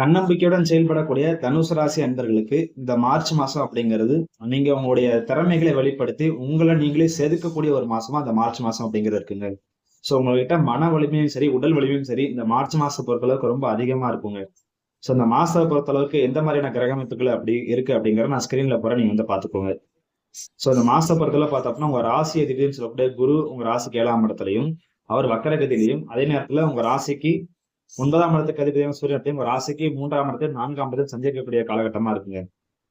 தன்னம்பிக்கையுடன் செயல்படக்கூடிய தனுசு ராசி அன்பர்களுக்கு இந்த மார்ச் மாசம் அப்படிங்கிறது நீங்க உங்களுடைய திறமைகளை வெளிப்படுத்தி உங்களை நீங்களே செதுக்கக்கூடிய ஒரு மாசமா இந்த மார்ச் மாசம் அப்படிங்கிறது இருக்குங்க. சோ உங்ககிட்ட மன வலிமையும் சரி உடல் வலிமையும் சரி இந்த மார்ச் மாசம் பொறுத்தளவுக்கு ரொம்ப அதிகமா இருக்குங்க. சோ இந்த மாசத்தை பொறுத்தளவுக்கு எந்த மாதிரியான கிரக அமைப்புகள் அப்படி இருக்கு அப்படிங்கறத நான் ஸ்கிரீன்ல போற நீங்க வந்து பாத்துக்கோங்க. சோ இந்த மாசத்தை பொறுத்தளவு பார்த்தோம்னா உங்க ராசி அதிபதினு சொல்லக்கூடிய குரு உங்க ராசிக்கு 7ஆம் இடத்துலையும் அவர் வக்கரகதியிலையும், அதே நேரத்துல உங்க ராசிக்கு 9ஆம் இடத்துக்கு அதிபதியான சூரியன் ஒரு ராசிக்கு 3ஆம் இடத்துல 4ஆம் இடத்துல சஞ்சரிக்கக்கூடிய காலகட்டமா இருக்குங்க.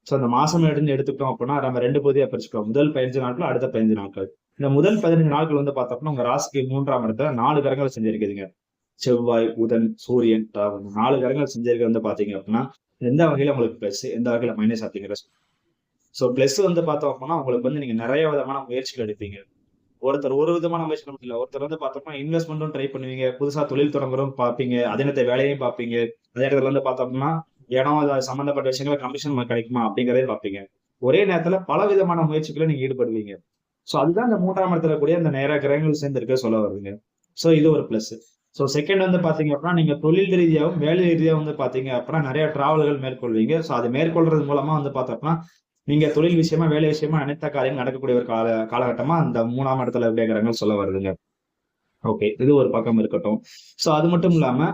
சோ அந்த மாசம் எடுத்துக்கிட்டோம் அப்படின்னா நம்ம 2 பகுதியா பிரிச்சுக்கோம். முதல் 15 நாட்கள், அடுத்த 15 நாட்கள். இந்த முதல் 15 நாட்கள் வந்து பார்த்தோம்னா உங்க ராசிக்கு 3ஆம் இடத்துல 4 கிரகங்கள் சஞ்சரிக்குதுங்க. செவ்வாய், புதன், சூரியன், 4 கிரகங்கள் சஞ்சரிக்கிறது வந்து பாத்தீங்க அப்படின்னா எந்த வகையில உங்களுக்கு பிளஸ், எந்த வகையில மைனஸ் அப்படிங்கிற. சோ பிளஸ் வந்து பார்த்தோம் அப்படின்னா உங்களுக்கு வந்து நீங்க நிறைய விதமான முயற்சிகள் எடுப்பீங்க. ஒருத்தர் ஒரு விதமான முயற்சி இல்ல, ஒருத்தர் வந்து பார்த்தோம்னா இன்வெஸ்ட்மெண்ட்டும் ட்ரை பண்ணுவீங்க, புதுசா தொழில் தொடங்குறோம் பார்ப்பீங்க, அதே நேரத்தை வேலையும் பார்ப்பீங்க, அதே இடத்துல வந்து பார்த்தோம்னா இடம் சம்பந்தப்பட்ட விஷயங்களை கமிஷன் கிடைக்குமா அப்படிங்கிறதையும் பார்ப்பீங்க. ஒரே நேரத்துல பல விதமான முயற்சிகளை நீங்க ஈடுபடுவீங்க. சோ அதுதான் இந்த 3ஆம் இடத்துல கூடிய இந்த நேர கிரகங்கள் சேர்ந்து இருக்க சொல்ல வருவீங்க. சோ இது ஒரு பிளஸ். சோ செகண்ட் வந்து பாத்தீங்க அப்படின்னா நீங்க தொழில் ரீதியாகவும் வேலை ரீதியாகவும் வந்து பாத்தீங்க அப்படின்னா நிறைய டிராவல்கள் மேற்கொள்வீங்க. சோ அது மேற்கொள்றது மூலமா வந்து பார்த்தோம்னா நீங்க தொழில் விஷயமா வேலை விஷயமா நினைத்த காரியம் நடக்கக்கூடிய ஒரு காலகட்டமா அந்த 3ஆம் இடத்துல இருக்கிற கிரகங்கள் சொல்ல வருதுங்க. ஓகே, இது ஒரு பக்கம் இருக்கட்டும். சோ அது மட்டும் இல்லாம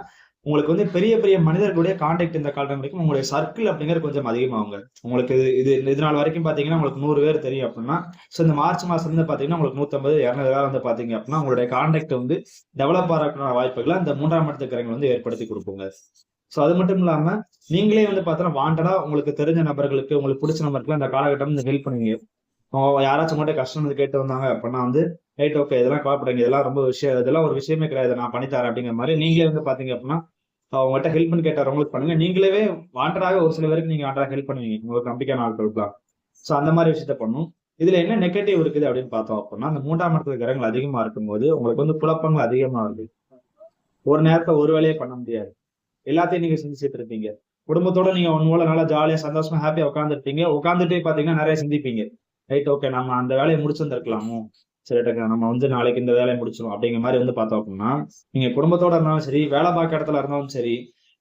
உங்களுக்கு வந்து பெரிய பெரிய மனிதர்களுடைய கான்டாக்ட் இந்த காலம் வரைக்கும் உங்களுடைய சர்க்கிள் அப்படிங்கிறது கொஞ்சம் அதிகமாகுங்க. உங்களுக்கு இது நாள் வரைக்கும் பாத்தீங்கன்னா உங்களுக்கு 100 பேர் தெரியும் அப்படின்னா சோ இந்த மார்ச் மாசம் வந்து பாத்தீங்கன்னா உங்களுக்கு 150 200 வந்து பாத்தீங்க அப்படின்னா உங்களுடைய கான்டாக்ட் வந்து டெவலப் ஆகிற வாய்ப்புகளை அந்த 3ஆம் இடத்து கிரகங்கள் வந்து ஏற்படுத்தி கொடுப்போங்க. சோ அது மட்டும் இல்லாம நீங்களே வந்து பார்த்தோன்னா வாண்டடா உங்களுக்கு தெரிஞ்ச நபர்களுக்கு உங்களுக்கு பிடிச்ச நபர்களுக்கு அந்த காலகட்டம் இந்த ஹெல்ப் பண்ணுவீங்க. யாராச்சும் மட்டும் கஷ்டம் வந்து கேட்டு வந்தாங்க அப்படின்னா வந்து ரைட் ஓகே இதெல்லாம் கவலைப்படுங்க, இதெல்லாம் ரொம்ப விஷயம், இதெல்லாம் ஒரு விஷயமே கிடையாது, நான் பண்ணித்தரேன் அப்படிங்கிற மாதிரி நீங்களே வந்து பாத்தீங்க அப்படின்னா அவங்ககிட்ட ஹெல்ப் பண்ணி கேட்டவங்களுக்கு பண்ணுங்க. நீங்களே வாண்டடாக ஒரு சில பேருக்கு நீங்க வாண்டடா ஹெல்ப் பண்ணுவீங்க உங்களுக்கு நம்பிக்கையான ஆட்களுக்குலாம். சோ அந்த மாதிரி விஷயத்த பண்ணும். இதுல என்ன நெகட்டிவ் இருக்குது அப்படின்னு பார்த்தோம் அப்படின்னா அந்த 3ஆம் இடத்துல கிரகங்கள் அதிகமா இருக்கும்போது உங்களுக்கு வந்து குழப்பங்கள் அதிகமா இருக்கு. ஒரு நேரத்தை ஒரு வேலையே பண்ண முடியாது, எல்லாத்தையும் நீங்க சிந்திச்சுட்டு இருப்பீங்க. குடும்பத்தோட நீங்க ஒன்னு நல்லா ஜாலியா சந்தோஷமா ஹாப்பியா உட்காந்துருப்பீங்க. உட்காந்துட்டே பாத்தீங்கன்னா நிறைய சிந்திப்பீங்க. ரைட் ஓகே நம்ம அந்த வேலையை முடிச்சிருந்திருக்கலாமோ, சரி நம்ம வந்து நாளைக்கு இந்த வேலையை முடிச்சிடும் அப்படிங்கிற மாதிரி வந்து பார்த்தோம் அப்படின்னா நீங்க குடும்பத்தோட இருந்தாலும் சரி வேலை பார்க்க இடத்துல இருந்தாலும் சரி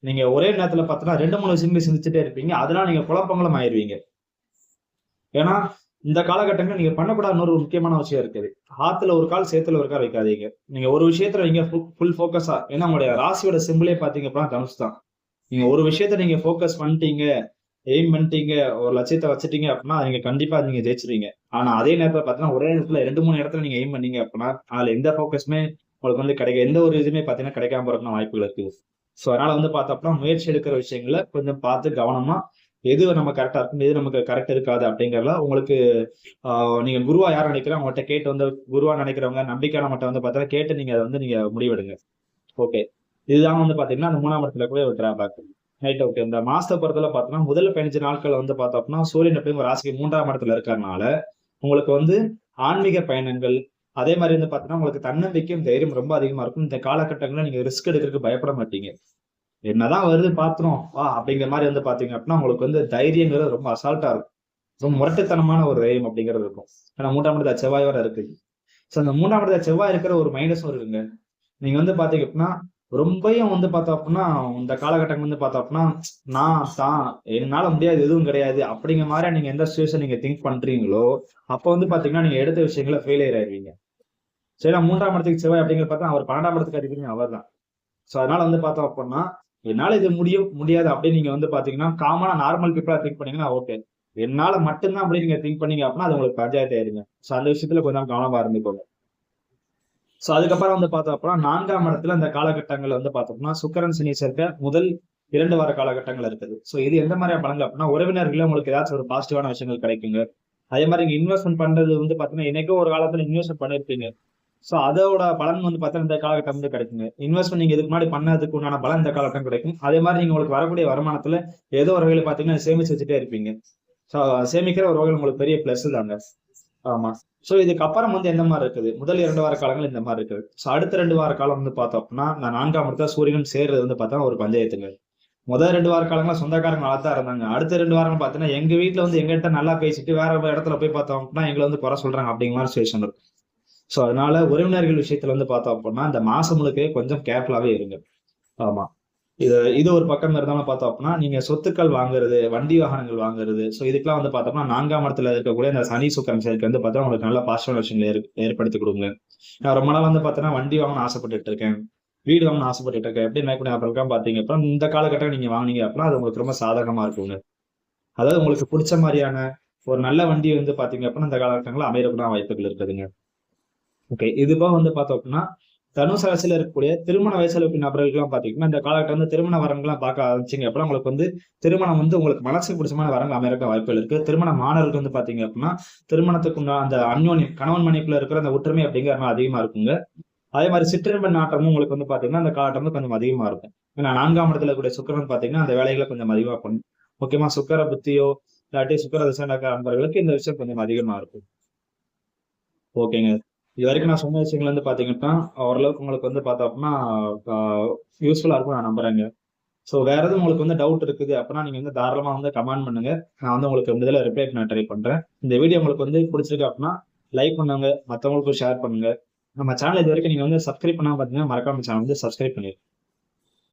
நீங்க ஒரே நேரத்துல பார்த்தோன்னா 2-3 விஷயங்கள் சிந்திச்சுட்டே இருப்பீங்க. அதெல்லாம் நீங்க குழப்பங்களும் ஆயிருவீங்க. ஏன்னா இந்த காலகட்டங்கள் நீங்க பண்ணக்கூடாத ஒரு முக்கியமான விஷயம் இருக்குது. ஆத்துல ஒரு கால் சேத்துல ஒரு கால் வைக்காதீங்க. நீங்க ஒரு விஷயத்துல நீங்க ஃபுல் போக்கஸா, ஏன்னா உங்களுடைய ராசியோட சிம்பிளே பாத்தீங்க அப்படின்னா தனுஷ் தான். நீங்க ஒரு விஷயத்த நீங்க போக்கஸ் பண்ணிட்டீங்க, எய்ம் பண்ணிட்டீங்க, ஒரு லட்சியத்தை வச்சுட்டீங்க அப்படின்னா நீங்க கண்டிப்பா நீங்க ஜெயிச்சிருவீங்க. ஆனா அதே நேரத்துல பாத்தீங்கன்னா ஒரே நேரத்துல 2-3 இடத்துல நீங்க எய்ம் பண்ணீங்க அப்படின்னா அதுல எந்த போக்கஸுமே உங்களுக்கு வந்து எந்த ஒரு இதுவுமே பாத்தீங்கன்னா கிடைக்காம போறதுக்கு வாய்ப்புகள் இருக்கு. சோ அதனால வந்து பார்த்தோம்னா முயற்சி எடுக்கிற விஷயங்களை கொஞ்சம் பார்த்து கவனமா எது நம்ம கரெக்டா இருக்கும், எது நமக்கு கரெக்ட் இருக்காது அப்படிங்கறத உங்களுக்கு நீங்க குருவா யார் நினைக்கிறோம் அவங்கள்ட்ட கேட்டு வந்து குருவா நினைக்கிறவங்க நம்பிக்கையான மட்டும் வந்து பார்த்தா கேட்டு நீங்க அதை வந்து நீங்க முடிவெடுங்க. ஓகே, இதுதான் வந்து பாத்தீங்கன்னா அந்த 3ஆம் இடத்துல கூட ஒரு டிராபேக். ரைட் ஓகே, இந்த மாசத்தை பொறுத்தல பார்த்தோம்னா முதல் 15 நாட்கள் வந்து பார்த்தோம்னா சூரியன் எப்பயும் ராசிக்கு 3ஆம் இடத்துல இருக்கிறதுனால உங்களுக்கு வந்து ஆன்மீக பயணங்கள், அதே மாதிரி வந்து பாத்தீங்கன்னா உங்களுக்கு தன்னம்பிக்கையும் தைரியம் ரொம்ப அதிகமா இருக்கும். இந்த காலகட்டங்களில் நீங்க ரிஸ்க் எடுக்கிறதுக்கு பயப்பட மாட்டீங்க. என்னதான் வருது பாத்துரும் வா அப்படிங்கிற மாதிரி வந்து பாத்தீங்க அப்படின்னா உங்களுக்கு வந்து தைரியங்கிறது ரொம்ப அசால்ட்டா இருக்கும். ரொம்ப முரட்டுத்தனமான ஒரு தைரியம் அப்படிங்கிறது இருக்கும். ஏன்னா 3ஆம் இடத்துல செவ்வாய் வர இருக்கு. சோ அந்த 3ஆம் இடத்துல செவ்வாய் இருக்கிற ஒரு மைனஸும் இருக்குங்க. நீங்க வந்து பாத்தீங்க அப்படின்னா ரொம்பயும் வந்து பார்த்தோம் அப்படின்னா இந்த காலகட்டம் வந்து பார்த்தோம் அப்படின்னா நான் தான் என்னால முடியாது எதுவும் கிடையாது அப்படிங்கிற மாதிரி நீங்க எந்த சுச்சுவேஷன் நீங்க திங்க் பண்றீங்களோ அப்ப வந்து பாத்தீங்கன்னா நீங்க எடுத்த விஷயங்களை ஃபெயிலியர் ஆயிருவீங்க. சரி, 3ஆம் இடத்துக்கு செவ்வாய் அப்படிங்கிற பார்த்தா அவர் 12ஆம் இடத்துக்கு அதிபதி அவர் தான். சோ அதனால வந்து பார்த்தோம் அப்படின்னா என்னால இது முடியாது அப்படின்னு நீங்க வந்து பாத்தீங்கன்னா காமனா நார்மல் பீப்புளா திங்க் பண்ணீங்கன்னா ஓகே, என்னால மட்டும்தான் அப்படி நீங்க திங்க் பண்ணீங்க அப்படின்னா அது உங்களுக்கு பஞ்சாயத்து ஆயிருங்க. சோ அந்த விஷயத்துல கொஞ்சம் கவனமா இருந்துக்கோங்க. சோ அதுக்கப்புறம் வந்து பார்த்தோம் அப்படின்னா 4ஆம் இடத்துல இந்த காலகட்டங்கள் வந்து பார்த்தோம்னா சுக்கிரன் சனி சேர்க்க முதல் 2 வார காலகட்டங்கள் இருக்குது. சோ இது எந்த மாதிரியான பலன்கள் அப்படின்னா உறவினர்களே உங்களுக்கு ஏதாச்சும் ஒரு பாசிட்டிவான விஷயங்கள் கிடைக்குங்க. அதே மாதிரி நீங்க இன்வெஸ்ட்மெண்ட் பண்றது வந்து பாத்தீங்கன்னா என்னைக்கோ ஒரு காலத்துல இன்வெஸ்ட்மெண்ட் பண்ணிருப்பீங்க. சோ அதோட பலன் வந்து பார்த்தீங்கன்னா இந்த காலகட்டம் வந்து கிடைக்குங்க. இன்வெஸ்ட்மெண்ட் நீங்க இதுக்கு முன்னாடி பண்ணதுக்கு உண்டான பலன் இந்த காலகட்டம் கிடைக்கும். அதே மாதிரி நீங்க உங்களுக்கு வரக்கூடிய வருமானத்துல ஏதோ ஒரு வகையில பாத்தீங்கன்னா சேமிச்சு வச்சுட்டே இருப்பீங்க. சோ சேமிக்கிற ஒரு வகையில் உங்களுக்கு பெரிய பிளஸ் தாங்க. ஆமா. சோ இதுக்கப்புறம் வந்து எந்த மாதிரி இருக்குது, முதல் 2 வார காலங்கள் இந்த மாதிரி இருக்குது. சோ அடுத்த 2 வார காலம் வந்து பார்த்தோம் அப்படின்னா இந்த 4ஆம் இடத்துல சூரியன் சேர்றது வந்து பார்த்தா ஒரு பஞ்சாயத்துங்க. முதல் 2 வார காலங்களா சொந்தக்காரங்க நல்லா தான் இருந்தாங்க. அடுத்த 2 வாரம் பாத்தீங்கன்னா எங்க வீட்டுல வந்து எங்கிட்ட நல்லா பேசிட்டு வேற இடத்துல போய் பார்த்தோம் அப்படின்னா எங்களை வந்து குறை சொல்றாங்க அப்படிங்கிற மாதிரி சுச்சுவேஷன் இருக்கும். சோ அதனால உறவினர்கள் விஷயத்துல வந்து பார்த்தோம் அப்படின்னா இந்த மாசம் முழுக்கவே கொஞ்சம் கேர்ஃபுல்லாவே இருங்க. ஆமா. இது ஒரு பக்கம் இருந்தாலும் பார்த்தோம் அப்படின்னா, நீங்க சொத்துக்கள் வாங்குறது, வண்டி வாகனங்கள் வாங்குறது, ஸோ இதுக்கெல்லாம் வந்து பார்த்தோம்னா 4ஆம் இடத்துல இருக்கக்கூடிய இந்த சனி, சுக்கிரன் சேர்க்கை வந்து பார்த்தா உங்களுக்கு நல்ல பாசிட்டிவான விஷயங்களை ஏற்படுத்தி கொடுங்க. நான் ரொம்ப நாள் வந்து பார்த்தோன்னா வண்டி வாங்கணும்னு ஆசைப்பட்டுட்டு இருக்கேன். வீடு வாங்கணும்னு ஆசைப்பட்டுட்டு இருக்கேன். எப்படி மேற்கொண்டு அப்புறம் பார்த்தீங்க அப்படின்னா, இந்த காலகட்டம் நீங்க வாங்குனீங்க அப்படின்னா, அது உங்களுக்கு ரொம்ப சாதகமா இருக்குங்க. அதாவது உங்களுக்கு புடிச்ச மாரியான ஒரு நல்ல வண்டி வந்து பார்த்தீங்க அப்படின்னா, இந்த காலகட்டங்கள்ல அமையறதுக்கான வாய்ப்புகள் இருக்குதுங்க. ஓகே. இது போக வந்து பார்த்தோம் அப்படின்னா, தனுசு ராசியில இருக்கக்கூடிய திருமண வயசுல இருக்கிற நபர்களுக்கெல்லாம் பார்த்தீங்கன்னா, இந்த காலகட்டம் வந்து திருமண வரன்கள்லாம் பார்க்க ஆரம்பிச்சீங்க அப்படின்னா, உங்களுக்கு வந்து திருமணம் வந்து உங்களுக்கு மனசுக்கு பிடிச்சமான வரன்கள் அமையறதுக்கு வாய்ப்புகள் இருக்கு. திருமணம் ஆணவர்களுக்கு வந்து பார்த்தீங்க அப்படின்னா, திருமணத்துக்கு உண்டான அந்த அந்யோன்யம் கணவன் மனைவிக்குள்ள இருக்கிற அந்த ஒற்றுமை அப்படிங்கிறது அதிகமா இருக்குங்க. அதே மாரி சிற்றின்ப நாட்டமும் உங்களுக்கு வந்து பார்த்தீங்கன்னா, அந்த காலகட்டம் வந்து கொஞ்சம் அதிகமா இருக்கும். ஏன்னா 4ஆம் இடத்துல இருக்கக்கூடிய சுக்கிரன் பார்த்தீங்கன்னா, அந்த வேலைகள கொஞ்சம் அதிகமா பண்ணும். முக்கியமா சுக்கிர புத்தியோ, இல்லாட்டி சுக்கிர திசை நடக்கிற அன்பர்களுக்கு இந்த விஷயம் கொஞ்சம் அதிகமா இருக்கும். ஓகேங்க. இதுவரைக்கும் நான் சொன்ன விஷயங்கள் வந்து பார்த்தீங்கன்னா, ஓரளவுக்கு உங்களுக்கு வந்து பார்த்தோம் அப்டின்னா, ஆ யூஸ்ஃபுல்லா இருக்கும்னு நான் நம்புறேங்க. ஸோ வேற எதுவும் உங்களுக்கு வந்து டவுட் இருக்குது அப்டின்னா, நீங்க வந்து தாராளமா வந்து கமெண்ட் பண்ணுங்க. நான் வந்து உங்களுக்கு முடிஞ்ச அளவு ரிப்ளை பண்ண ட்ரை பண்றேன். இந்த வீடியோ உங்களுக்கு வந்து புடிச்சிருக்கு அப்டின்னா, லைக் பண்ணுங்க. மத்தவங்களுக்கும் ஷேர் பண்ணுங்க. நம்ம சேனல் இதுவரைக்கும் நீங்க வந்து சப்ஸ்கிரைப் பண்ணாம பார்த்தீங்கன்னா, மறக்காம சேனல் வந்து சப்ஸ்கிரைப் பண்ணிருங்க.